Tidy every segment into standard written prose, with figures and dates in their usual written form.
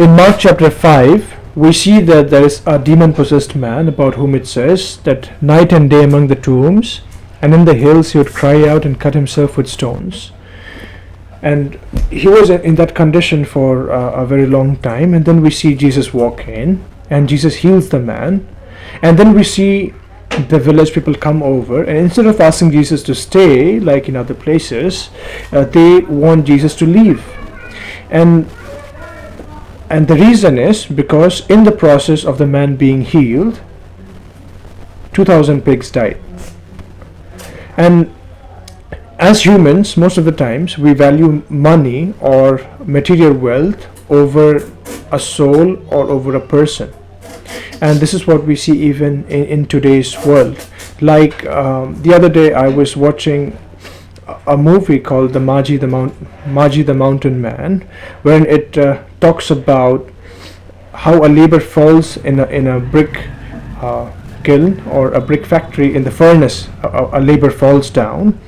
In Mark chapter 5, we see that there is a demon-possessed man about whom it says that night and day among the tombs and in the hills he would cry out and cut himself with stones. And he was in that condition for a very long time. And then we see Jesus walk in and Jesus heals the man. And then we see the village people come over, and instead of asking Jesus to stay like in other places, they want Jesus to leave. And the reason is because in the process of the man being healed, 2,000 pigs died. And as humans, most of the times we value money or material wealth over a soul or over a person. And this is what we see even in today's world. Like the other day I was watching a movie called Maji the Mountain Man, wherein it talks about how a labor falls in a brick kiln or a brick factory in the furnace. A labor falls down,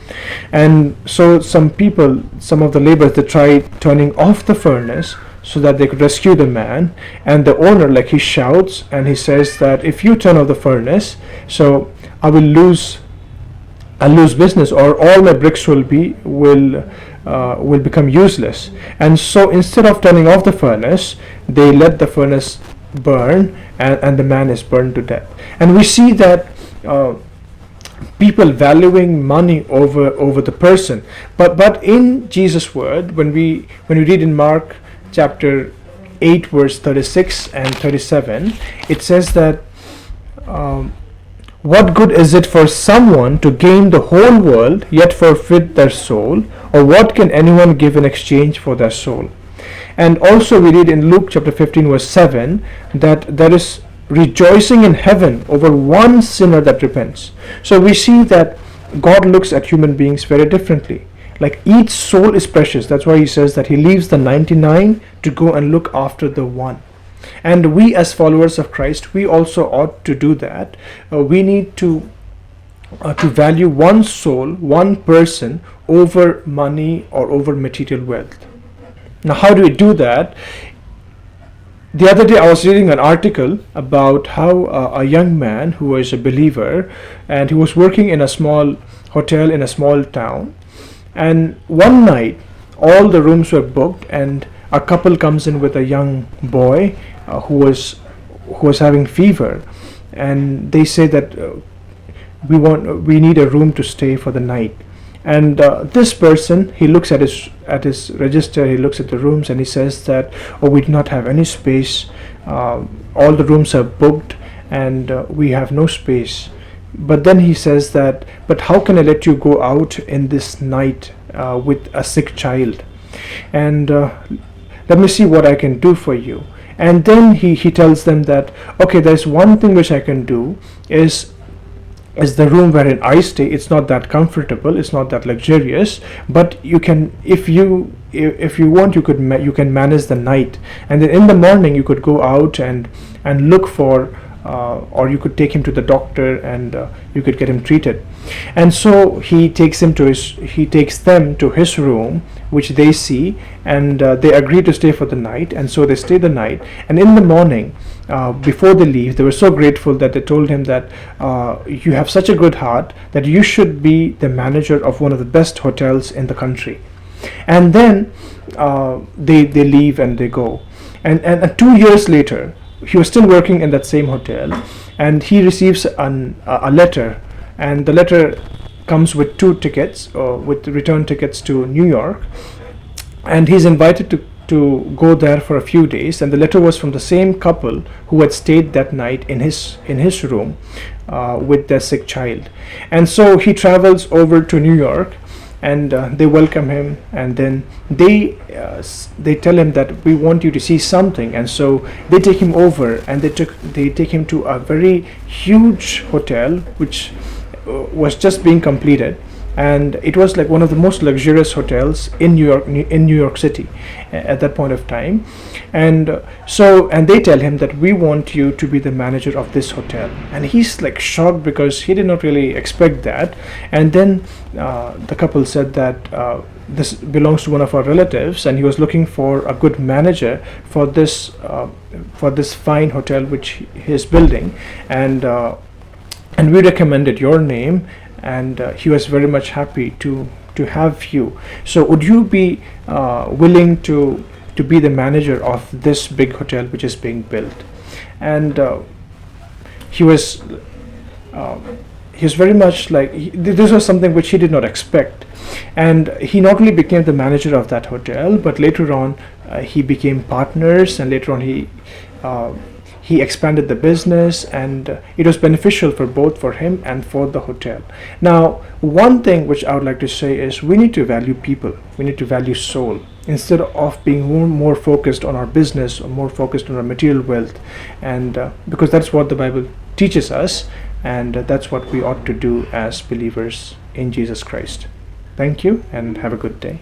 and so some of the laborers, they try turning off the furnace so that they could rescue the man. And the owner, like, he shouts and he says that if you turn off the furnace, so I'll lose business, or all my bricks will become useless. And so instead of turning off the furnace, they let the furnace burn, and the man is burned to death. And we see that people valuing money over the person. But in Jesus' word, when we read in Mark chapter 8 verse 36 and 37, it says that what good is it for someone to gain the whole world yet forfeit their soul, or what can anyone give in exchange for their soul? And also we read in Luke chapter 15 verse 7 that there is rejoicing in heaven over one sinner that repents. So we see that God looks at human beings very differently. Like, each soul is precious. That's why he says that he leaves the 99 to go and look after the one. And we as followers of Christ, we also ought to do that. We need to value one soul, one person, over money or over material wealth. Now, how do we do that? The other day I was reading an article about how a young man who was a believer, and he was working in a small hotel in a small town. And one night, all the rooms were booked, and a couple comes in with a young boy who was having fever, and they say that we need a room to stay for the night. And this person, he looks at his register, he looks at the rooms, and he says that, oh, we do not have any space. All the rooms are booked, and we have no space. But then he says that, but how can I let you go out in this night with a sick child? And let me see what I can do for you. And then he tells them that, okay, there's one thing which I can do is the room wherein I stay. It's not that comfortable, it's not that luxurious, but you can, if you want, you can manage the night, and then in the morning you could go out and look for or you could take him to the doctor, and you could get him treated. And so he takes them to his room, which they see, and they agree to stay for the night. And so they stay the night, and in the morning, before they leave, they were so grateful that they told him that you have such a good heart that you should be the manager of one of the best hotels in the country. And then they leave and they go, and 2 years later, he was still working in that same hotel, and he receives a letter, and the letter comes with 2 tickets, with return tickets to New York, and he's invited to go there for a few days. And the letter was from the same couple who had stayed that night in his room with their sick child. And so he travels over to New York, and they welcome him, and then they tell him that we want you to see something. And so they take him over, and they take him to a very huge hotel which was just being completed, and it was like one of the most luxurious hotels in New York City at that point of time. And they tell him that we want you to be the manager of this hotel, and he's like shocked because he did not really expect that. And then the couple said that this belongs to one of our relatives, and he was looking for a good manager for this fine hotel which he is building, and we recommended your name, and he was very much happy to have you. So would you be willing to be the manager of this big hotel which is being built? And he was he was very much like this was something which he did not expect, and he not only became the manager of that hotel, but later on he became partners, and later on he expanded the business, and it was beneficial for both for him and for the hotel. Now, one thing which I would like to say is we need to value people, we need to value soul, instead of being more focused on our business or more focused on our material wealth, and because that's what the Bible teaches us, and that's what we ought to do as believers in Jesus Christ. Thank you, and have a good day.